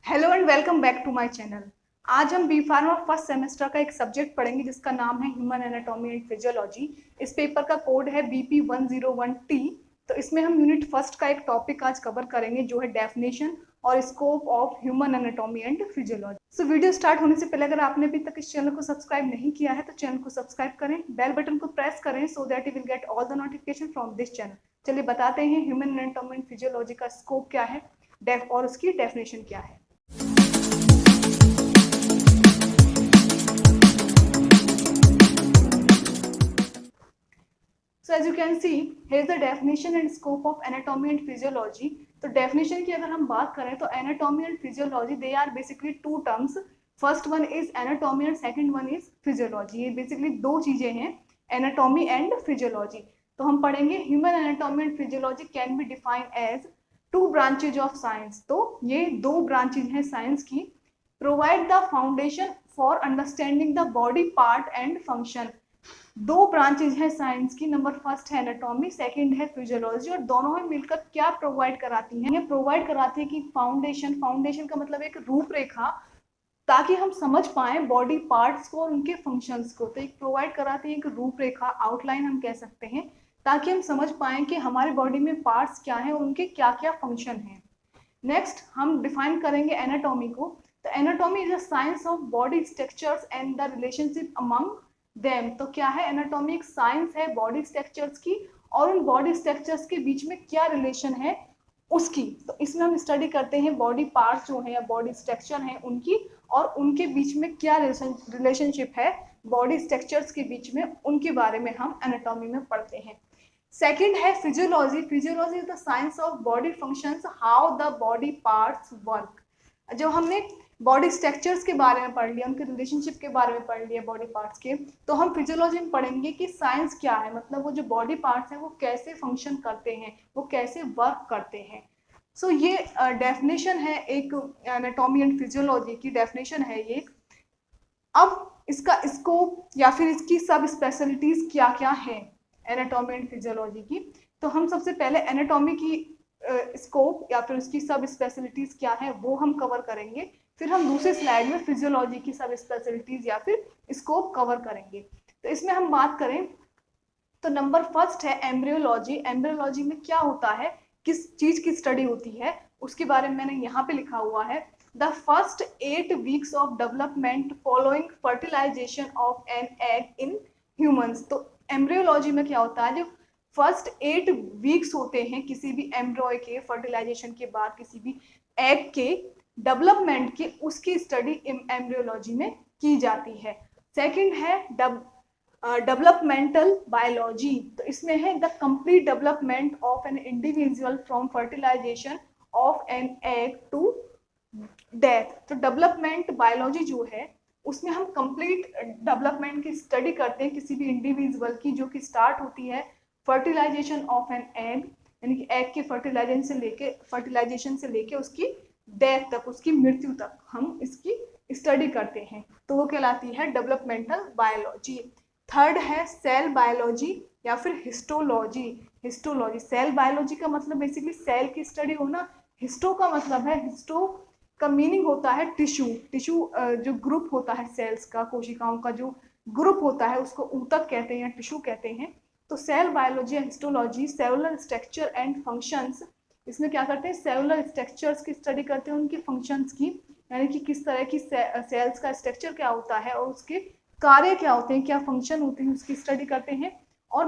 Hello and welcome back to my channel. आज हम B pharma first semester का एक सब्जेक्ट पढ़ेंगे जिसका नाम है ह्यूमन एनाटॉमी एंड फिजियोलॉजी। इस पेपर का कोड है BP101T। तो इसमें हम यूनिट फर्स्ट का एक टॉपिक आज कवर करेंगे जो है डेफिनेशन और scope of human anatomy and physiology. So video start होने से पहले अगर आपने अभी तक इस चैनल को सब्सक्राइब नहीं किया है तो चैनल को सब्सक्राइब करें, बेल बटन को प्रेस करें so that you will get all the notification from this channel. चलिए बताते हैं ह्यूमन एनाटॉमी एंड फिजियोलॉजी का स्कोप क्या है और उसकी डेफिनेशन क्या है। So as you can see, here is the definition and scope of anatomy and physiology. तो definition की अगर हम बात करें तो anatomy and physiology they are basically two terms. First one is anatomy and second one is physiology. ये basically दो चीजें हैं, anatomy and physiology. तो हम पढ़ेंगे human anatomy and physiology can be defined as two branches of science. तो ये दो branches हैं science की. Provide the foundation for understanding the body part and function. दो ब्रांचेज है साइंस की, नंबर फर्स्ट है एनाटॉमी, सेकंड है फिजियोलॉजी, और दोनों में मिलकर क्या प्रोवाइड कराती हैं? ये प्रोवाइड कराती है कि फाउंडेशन का मतलब एक रूपरेखा, ताकि हम समझ पाए बॉडी पार्ट्स को और उनके फंक्शंस को। तो एक प्रोवाइड कराती है एक रूपरेखा, आउटलाइन हम कह सकते हैं, ताकि हम समझ पाए कि हमारे बॉडी में पार्ट्स क्या हैं और उनके क्या क्या फंक्शन हैं। नेक्स्ट हम डिफाइन करेंगे एनाटॉमी को। तो anatomy is a science of body structures and the relationship among them. तो क्या है? एनाटॉमी एक साइंस है बॉडी स्ट्रक्चर्स की और उन बॉडी स्ट्रक्चर्स के बीच में क्या रिलेशन है उसकी। तो इसमें हम स्टडी करते हैं बॉडी पार्ट्स जो है या बॉडी स्ट्रक्चर है उनकी, और उनके बीच में क्या रिलेशनशिप है बॉडी स्ट्रक्चर्स के बीच में, उनके बारे में हम एनाटॉमी में पढ़ते हैं। सेकेंड है physiology. Physiology is the science of body functions, how the body parts work. जो हमने बॉडी स्ट्रक्चर्स के बारे में पढ़ लिया, उनके रिलेशनशिप के बारे में पढ़ लिया बॉडी पार्ट्स के, तो हम फिजियोलॉजी में पढ़ेंगे कि साइंस क्या है, मतलब वो जो बॉडी पार्ट्स हैं वो कैसे फंक्शन करते हैं, वो कैसे वर्क करते हैं। सो ये डेफिनेशन है एक एनाटॉमी एंड फिजियोलॉजी की डेफिनेशन है ये। अब इसका स्कोप या फिर इसकी सब स्पेशलिटीज क्या क्या है एनाटॉमी एंड फिजियोलॉजी की। तो हम सबसे पहले एनाटॉमी की स्कोप या फिर उसकी सब स्पेशलिटीज क्या है वो हम कवर करेंगे, फिर हम दूसरे स्लाइड में फिजियोलॉजी की सब स्पेशलिटीज या फिर स्कोप कवर करेंगे। तो इसमें हम बात करें तो नंबर फर्स्ट है एम्ब्रियोलॉजी। एम्ब्रियोलॉजी में क्या होता है, किस चीज की स्टडी होती है, उसके बारे में मैंने यहाँ पे लिखा हुआ है। The first 8 weeks of development following fertilization of an egg in humans. तो एम्ब्रियोलॉजी में क्या होता है, जो फर्स्ट 8 वीक्स होते हैं किसी भी एम्ब्रॉय के फर्टिलाइजेशन के बाद, किसी भी एग के डेवलपमेंट की, उसकी स्टडी एम्ब्रियोलॉजी में की जाती है। सेकंड है डेवलपमेंटल बायोलॉजी। तो इसमें है the complete development of an individual from fertilization of an egg to death. तो डेवलपमेंट बायोलॉजी जो है उसमें हम कंप्लीट डेवलपमेंट की स्टडी करते हैं किसी भी इंडिविजुअल की, जो कि स्टार्ट होती है फर्टिलाइजेशन ऑफ एन एग, यानी कि एग के फर्टिलाइजेशन से लेके उसकी डेथ तक, उसकी मृत्यु तक हम इसकी स्टडी करते हैं। तो वो कहलाती है डेवलपमेंटल बायोलॉजी। थर्ड है सेल बायोलॉजी या फिर हिस्टोलॉजी। हिस्टोलॉजी, सेल बायोलॉजी का मतलब बेसिकली सेल की स्टडी होना। हिस्टो का मतलब है, हिस्टो का मीनिंग होता है टिश्यू। टिश्यू जो ग्रुप होता है सेल्स का, कोशिकाओं का जो ग्रुप होता है उसको ऊतक कहते हैं या टिश्यू कहते हैं। तो सेल बायोलॉजी या histology cellular structure and functions, इसमें क्या करते हैं सेलुलर स्ट्रक्चर्स की स्टडी करते हैं, उनकी फंक्शंस की, यानी कि किस तरह की सेल्स का स्ट्रक्चर क्या होता है और उसके कार्य क्या होते हैं, क्या फंक्शन होते हैं, उसकी स्टडी करते हैं। और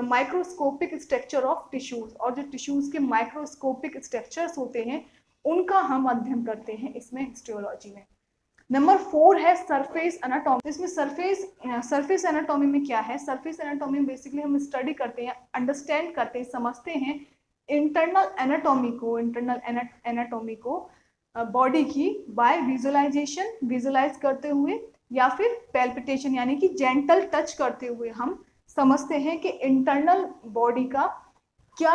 माइक्रोस्कोपिक स्ट्रक्चर ऑफ टिश्यूज, और जो टिश्यूज के माइक्रोस्कोपिक स्ट्रक्चर्स होते हैं उनका हम अध्ययन करते हैं इसमें हिस्टोलॉजी में। नंबर 4 है सरफेस एनाटॉमी। इसमें सरफेस एनाटॉमी में क्या है, सरफेस एनाटॉमी में बेसिकली हम स्टडी करते हैं, अंडरस्टैंड करते हैं, समझते हैं इंटरनल एनाटॉमी को बॉडी की बाय विजुअलाइजेशन, विजुअलाइज करते हुए, या फिर पैल्पिटेशन यानी कि जेंटल टच करते हुए हम समझते हैं कि इंटरनल बॉडी का क्या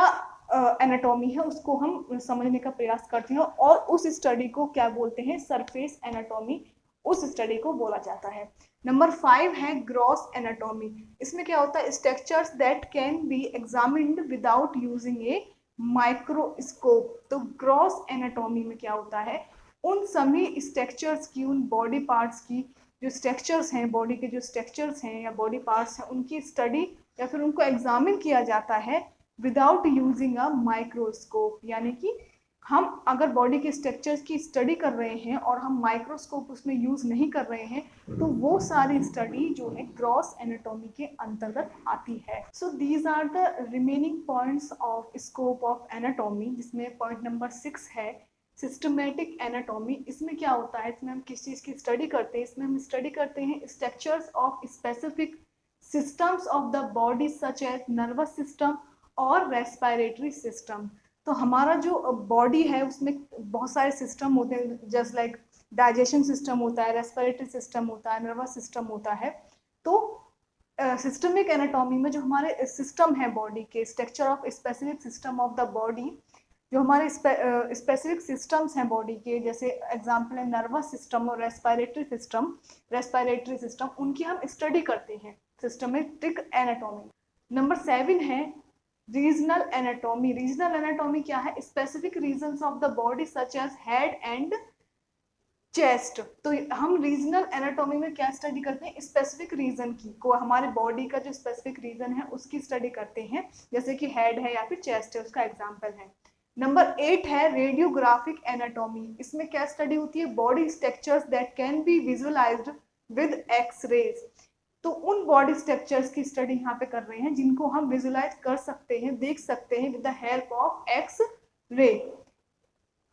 एनाटॉमी है, उसको हम समझने का प्रयास करते हैं, और उस स्टडी को क्या बोलते हैं, सरफेस एनाटॉमी, उस स्टडी को बोला जाता है। नंबर 5 है ग्रॉस एनाटॉमी। इसमें क्या होता है, structures that can be examined without using a microscope. तो ग्रॉस एनाटॉमी में क्या होता है, उन सभी स्ट्रक्चर्स की, उन बॉडी पार्ट्स की जो स्ट्रक्चर्स हैं, बॉडी के जो स्ट्रक्चर्स हैं या बॉडी पार्ट्स हैं, उनकी स्टडी या फिर उनको एग्जामिन किया जाता है विदाउट यूजिंग अ माइक्रोस्कोप। यानी कि हम अगर बॉडी के स्ट्रक्चर्स की स्टडी कर रहे हैं और हम माइक्रोस्कोप उसमें यूज नहीं कर रहे हैं, तो वो सारी स्टडी जो है ग्रॉस एनाटॉमी के अंतर्गत आती है। So these are the remaining points of scope of anatomy, जिसमें पॉइंट नंबर 6 है सिस्टमेटिक एनाटॉमी। इसमें क्या होता है, इसमें हम किस चीज़ की स्टडी करते हैं, इसमें हम स्टडी करते हैं structures of specific systems of the body such as nervous system और रेस्पिरेटरी सिस्टम। तो हमारा जो बॉडी है उसमें बहुत सारे सिस्टम होते हैं, जस्ट लाइक डाइजेशन सिस्टम होता है, रेस्पिरेटरी सिस्टम होता है, नर्वस सिस्टम होता है। तो सिस्टमिक एनाटॉमी में जो हमारे सिस्टम है बॉडी के, structure of specific system of the body, जो हमारे स्पेसिफिक सिस्टम्स हैं बॉडी के, जैसे एग्जांपल है नर्वस सिस्टम और रेस्पिरेटरी सिस्टम, उनकी हम स्टडी करते हैं सिस्टमेटिक एनाटॉमी। नंबर 7 है रीजनल एनाटॉमी। रीजनल एनाटॉमी क्या है, specific regions of the body such as head and chest. तो हम रीजनल एनाटॉमी में क्या स्टडी करते हैं, स्पेसिफिक रीजन की, को हमारे बॉडी का जो स्पेसिफिक रीजन है उसकी स्टडी करते हैं, जैसे कि हेड है या फिर चेस्ट है, उसका एग्जांपल है। नंबर 8 है रेडियोग्राफिक एनाटॉमी। इसमें क्या स्टडी होती है, body structures that can be visualised with X-rays. तो उन बॉडी स्ट्रक्चर्स की स्टडी यहाँ पे कर रहे हैं जिनको हम विजुलाइज कर सकते हैं, देख सकते हैं with the help of X ray.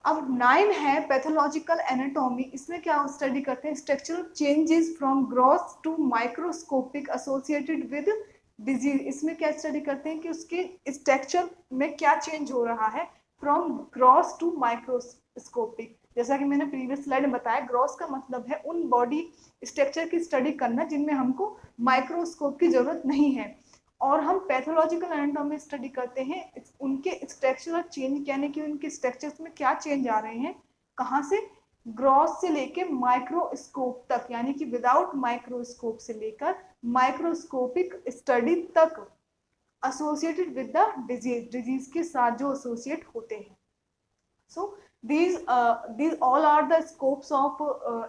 अब 9 है पैथोलॉजिकल एनाटॉमी। इसमें क्या स्टडी करते हैं, structural changes from gross to microscopic associated with disease. इसमें क्या स्टडी करते हैं कि उसके स्ट्रक्चर में क्या चेंज हो रहा है फ्रॉम ग्रॉस टू माइक्रोस्कोपिक। जैसा कि मैंने प्रीवियस स्लाइड में बताया, ग्रॉस का मतलब है उन बॉडी स्ट्रक्चर की स्टडी करना जिनमें हमको माइक्रोस्कोप की जरूरत नहीं है, और हम पैथोलॉजिकल एनाटॉमी स्टडी करते हैं उनके स्ट्रक्चरल चेंज, यानी कि उनके स्ट्रक्चर्स में क्या चेंज आ रहे हैं, कहाँ से, ग्रॉस से लेके माइक्रोस्कोप तक, यानी कि विदाउट माइक्रोस्कोप से लेकर माइक्रोस्कोपिक स्टडी तक, एसोसिएटेड विद द डिजीज के साथ जो एसोसिएट होते हैं। सो these all are the scopes of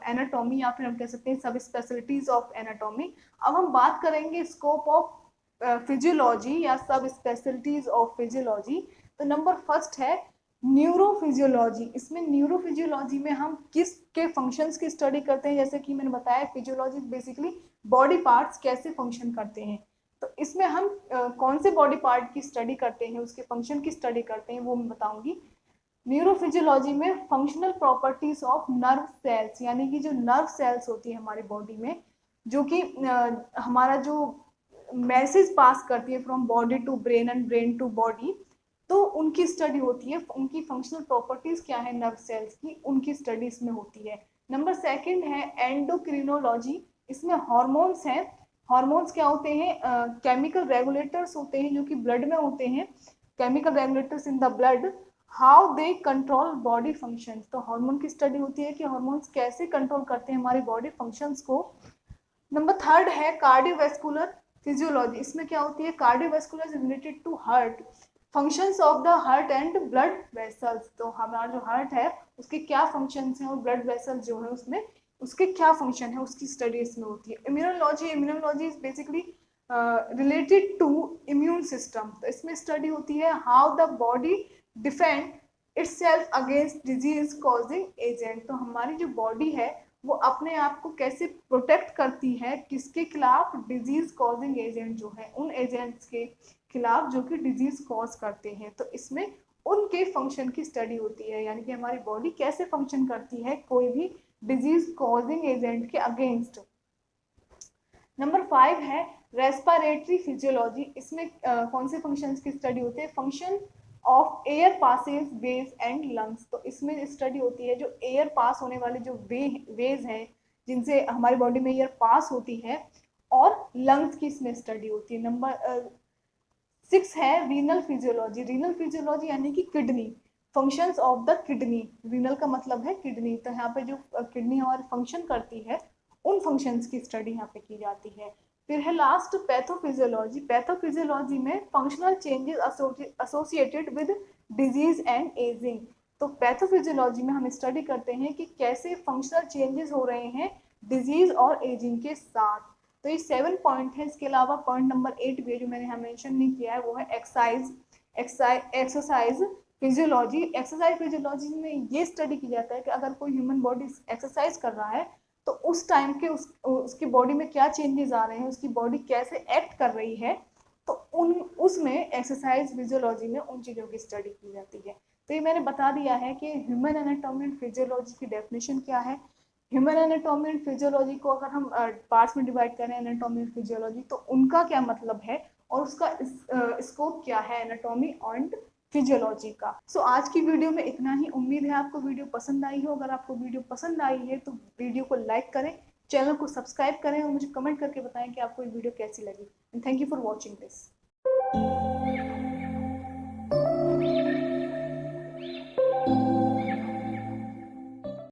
anatomy, या फिर हम कह सकते हैं सब स्पेशलिटीज ऑफ एनाटॉमी। अब हम बात करेंगे स्कोप ऑफ फिजियोलॉजी या सब स्पेशलिटीज ऑफ फिजियोलॉजी। तो नंबर 1 है न्यूरोफिजियोलॉजी। इसमें न्यूरोफिजियोलॉजी में हम किसके फंक्शंस की स्टडी करते हैं, जैसे कि मैंने बताया फिजियोलॉजी बेसिकली बॉडी पार्ट्स कैसे फंक्शन करते हैं। तो इसमें हम कौन से बॉडी पार्ट की स्टडी करते हैं, उसके फंक्शन की स्टडी करते हैं, वो मैं बताऊंगी। न्यूरोफिजियोलॉजी में functional properties of nerve cells, यानी कि जो नर्व सेल्स होती है हमारी बॉडी में, जो कि हमारा जो मैसेज पास करती है from body to brain and brain to body, तो उनकी स्टडी होती है, उनकी फंक्शनल प्रॉपर्टीज क्या है नर्व सेल्स की, उनकी स्टडी इसमें होती है। नंबर 2 है एंडोक्रिनोलॉजी। इसमें हॉर्मोन्स हैं। हॉर्मोन्स क्या होते हैं, केमिकल रेगुलेटर्स होते हैं जो कि ब्लड में होते हैं, chemical regulators in the blood, how they control body functions. तो हार्मोन की स्टडी होती है कि हार्मोन्स कैसे कंट्रोल करते हैं हमारी बॉडी फंक्शंस को। नंबर 3 है कार्डियोवैस्कुलर फिजियोलॉजी। इसमें क्या होती है, cardiovascular is related to heart, functions of the heart and blood vessels. तो हमारा जो हार्ट है उसके क्या फंक्शंस हैं और ब्लड वेसल्स जो है उसमें उसके क्या फंक्शन है, उसकी स्टडी इसमें होती है। Immunology, immunology is basically related to immune system. तो इसमें स्टडी होती है how the body defend itself against disease causing agent. तो हमारी जो बॉडी है वो अपने आप को कैसे प्रोटेक्ट करती है, किसके खिलाफ, डिजीज कॉजिंग एजेंट जो है, उन एजेंट्स के खिलाफ जो कि डिजीज कॉज करते हैं। तो इसमें उनके फंक्शन की स्टडी होती है, यानी कि हमारी बॉडी कैसे फंक्शन करती है कोई भी डिजीज कॉजिंग एजेंट के अगेंस्ट। नंबर 5 है रेस्पिरेटरी फिजियोलॉजी। इसमें कौन से फंक्शंस की स्टडी होती है, function of air passageways and lungs. तो इसमें स्टडी होती है जो एयर पास होने वाले जो वेज हैं जिनसे हमारी बॉडी में एयर पास होती है, और लंग्स की इसमें स्टडी होती है। नंबर 6 है रीनल फिजियोलॉजी। रीनल फिजियोलॉजी यानी कि kidney, functions of the kidney. Renal का मतलब है किडनी, तो यहाँ पे जो किडनी हमारी फंक्शन करती है उन फंक्शंस की स्टडी यहाँ पे की जाती है। फिर है लास्ट पैथोफिजियोलॉजी। पैथोफिजियोलॉजी में functional changes associated with disease and ageing. तो पैथोफिजियोलॉजी में हम स्टडी करते हैं कि कैसे फंक्शनल चेंजेस हो रहे हैं डिजीज और एजिंग के साथ। तो ये 7 पॉइंट है। इसके अलावा पॉइंट नंबर 8 भी है जो मैंने यहाँ मेंशन नहीं किया है, वो है एक्सरसाइज फिजियोलॉजी। एक्सरसाइज फिजियोलॉजी में ये स्टडी किया जाता है कि अगर कोई ह्यूमन बॉडी एक्सरसाइज कर रहा है तो उस टाइम के उसकी बॉडी में क्या चेंजेस आ रहे हैं, उसकी बॉडी कैसे एक्ट कर रही है, तो उसमें एक्सरसाइज फिजियोलॉजी में उन चीज़ों की स्टडी की जाती है। तो ये मैंने बता दिया है कि ह्यूमन एनाटॉमी एंड फिजियोलॉजी की डेफिनेशन क्या है। ह्यूमन एनाटॉमी एंड फिजियोलॉजी को अगर हम पार्ट्स में डिवाइड करें, एनाटॉमी एंड फिजियोलॉजी, तो उनका क्या मतलब है और उसका स्कोप क्या है एनाटॉमी एंड फिजियोलॉजी का। सो आज की वीडियो में इतना ही। उम्मीद है आपको वीडियो पसंद आई हो। अगर आपको वीडियो पसंद आई है तो वीडियो को लाइक करें, चैनल को सब्सक्राइब करें और मुझे कमेंट करके बताएं कि आपको ये वीडियो कैसी लगी। And thank you for watching this.